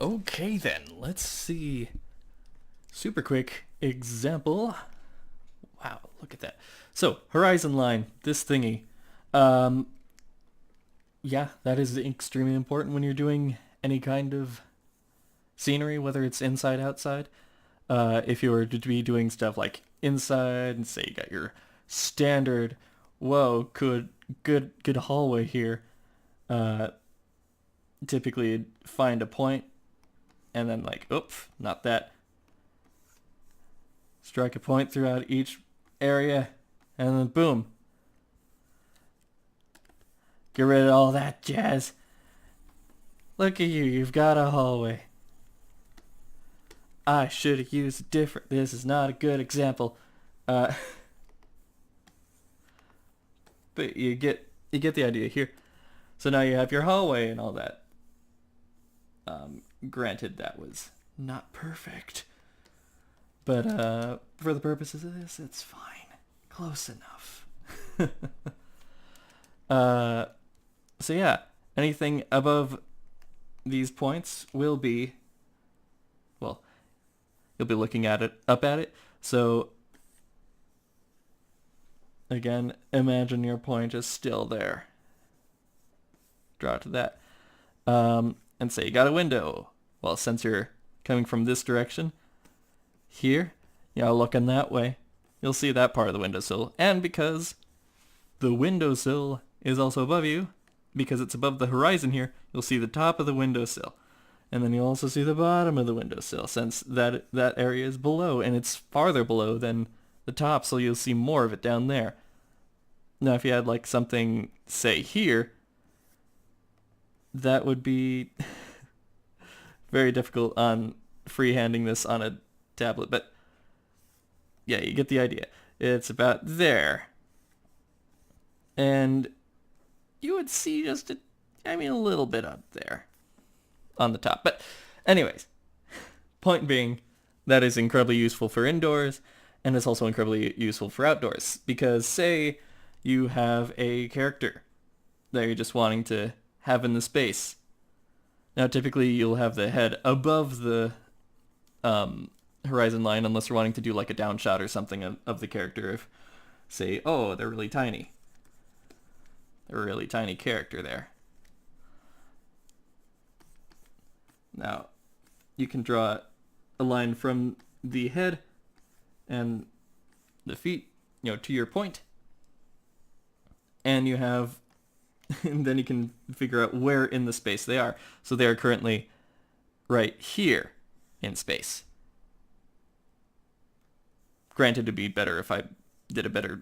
Okay then, let's see. Super quick example. Wow, look at that. So, horizon line, this thingy. Um, yeah, that is extremely important when you're doing any kind of scenery, whether it's inside, outside. If you were to be doing stuff like inside, and say you got your standard, whoa, good hallway here. Uh, typically find a point and then like, oops, not that. Strike a point throughout each area, and then boom, get rid of all that jazz. Look at you, you've got a hallway. I should have used a different. This is not a good example. Uh, but you get the idea here. So now you have your hallway and all that. Granted, that was not perfect, but for the purposes of this, it's fine. Close enough. uh, so yeah, anything above these points will be, well, you'll be looking at it, up at it. So again, imagine your point is still there. Draw to that. And say you got a window. Well, since you're coming from this direction, here, looking that way, you'll see that part of the windowsill. And because the windowsill is also above you, because it's above the horizon here, you'll see the top of the windowsill. And then you'll also see the bottom of the windowsill, since that area is below, and it's farther below than the top, so you'll see more of it down there. Now, if you had like something, say here, that would be very difficult on freehanding this on a tablet, but yeah, you get the idea. It's about there. And you would see just a little bit up there on the top. But anyways, point being, that is incredibly useful for indoors, and it's also incredibly useful for outdoors. Because say you have a character that you're just wanting to have in the space. Now typically you'll have the head above the horizon line, unless you're wanting to do like a down shot or something of the character. If, say, oh, they're really tiny. They're a really tiny character there. Now, you can draw a line from the head and the feet, to your point. And you have, and then you can figure out where in the space they are. So they are currently right here in space. Granted, it'd be better if I did a better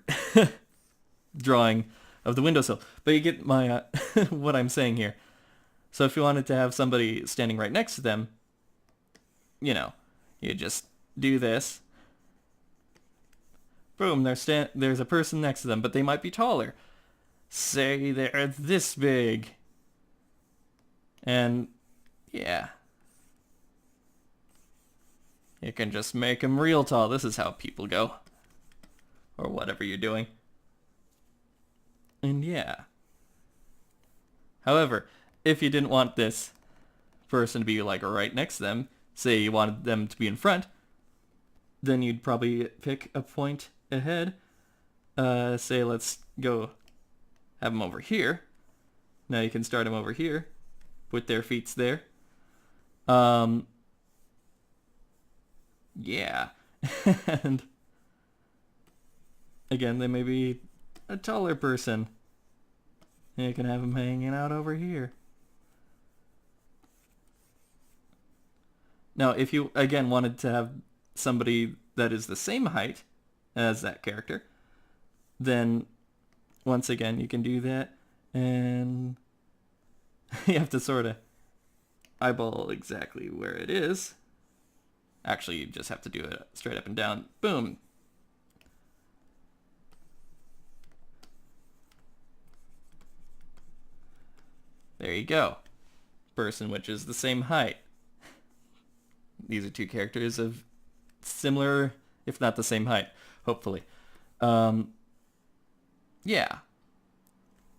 drawing of the windowsill. But you get my what I'm saying here. So if you wanted to have somebody standing right next to them, you just do this. Boom, there's a person next to them, but they might be taller. Say they're this big. And yeah, you can just make them real tall. This is how people go. Or whatever you're doing. And yeah. However, if you didn't want this person to be like right next to them, say you wanted them to be in front, then you'd probably pick a point ahead. Say let's go have them over here. Now you can start them over here. Put their feet there. Yeah. And again, they may be a taller person. And you can have them hanging out over here. Now, if you, again, wanted to have somebody that is the same height as that character, then once again, you can do that. And you have to sort of eyeball exactly where it is. Actually, you just have to do it straight up and down. Boom. There you go. Person which is the same height. These are two characters of similar, if not the same height, hopefully. Yeah.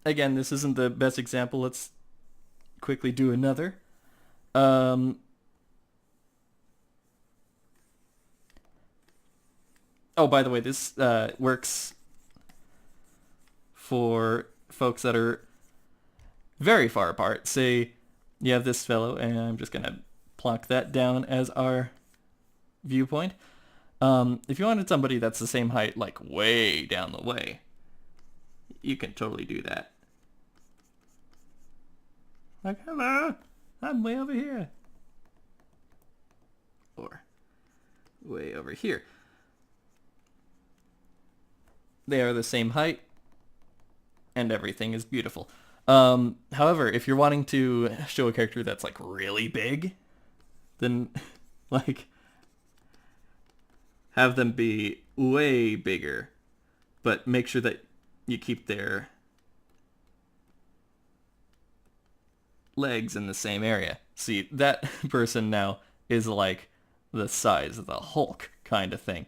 Again, this isn't the best example. Let's quickly do another. Oh, by the way, this works for folks that are very far apart. Say you have this fellow, and I'm just going to plonk that down as our viewpoint. If you wanted somebody that's the same height, like way down the way, you can totally do that. Like, hello, I'm way over here. Or way over here. They are the same height, and everything is beautiful. However, if you're wanting to show a character that's like really big, then like have them be way bigger, but make sure that you keep their legs in the same area. See, that person now is like the size of the Hulk kind of thing.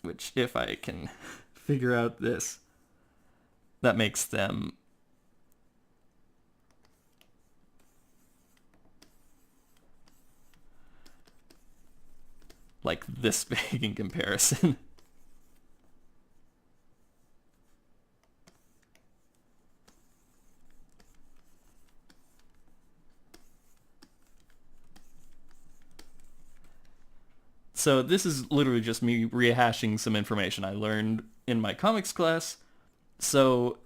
Which, if I can figure out this, that makes them like this big in comparison. So this is literally just me rehashing some information I learned in my comics class. So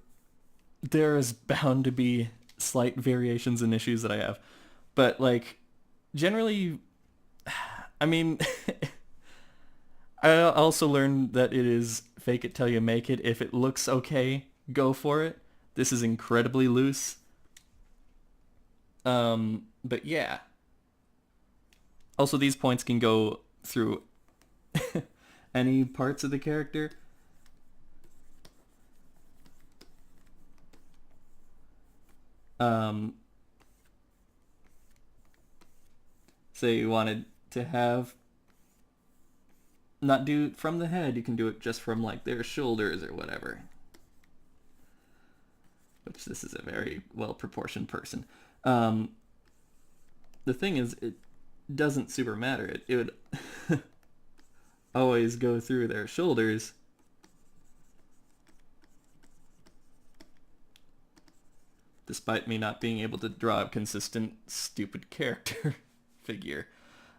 there's bound to be slight variations and issues that I have. But like generally, I mean, I also learned that it is fake it till you make it. If it looks okay, go for it. This is incredibly loose. But yeah. Also, these points can go through any parts of the character. Say you wanted to have not do it from the head, you can do it just from like their shoulders or whatever. Which this is a very well proportioned person. The thing is, it doesn't super matter. It would always go through their shoulders. Despite me not being able to draw a consistent, stupid character figure.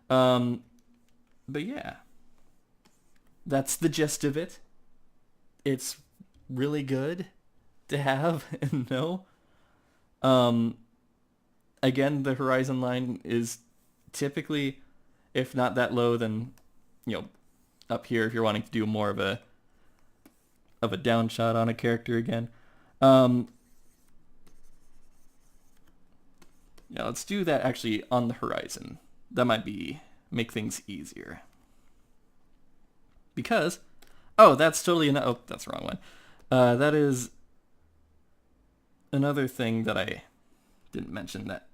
But yeah. That's the gist of it. It's really good to have and know. Again, the horizon line is typically, if not that low, then, you know, up here if you're wanting to do more of a down shot on a character again. Yeah, let's do that actually on the horizon. That might make things easier. Because, oh, that's totally oh, that's the wrong one. That is another thing that I didn't mention that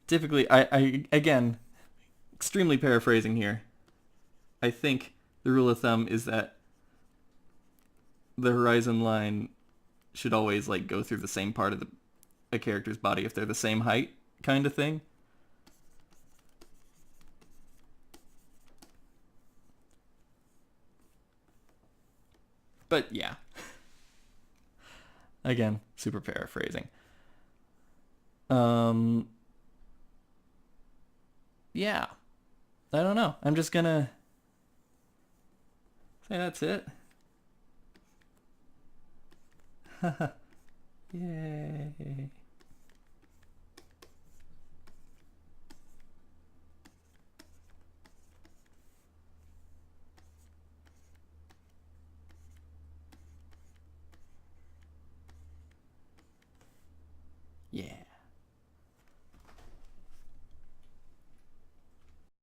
typically, I again, extremely paraphrasing here. I think the rule of thumb is that the horizon line should always like go through the same part of a character's body if they're the same height, kind of thing. But yeah. Again, super paraphrasing. Yeah. I don't know. I'm just gonna say that's it. Yay.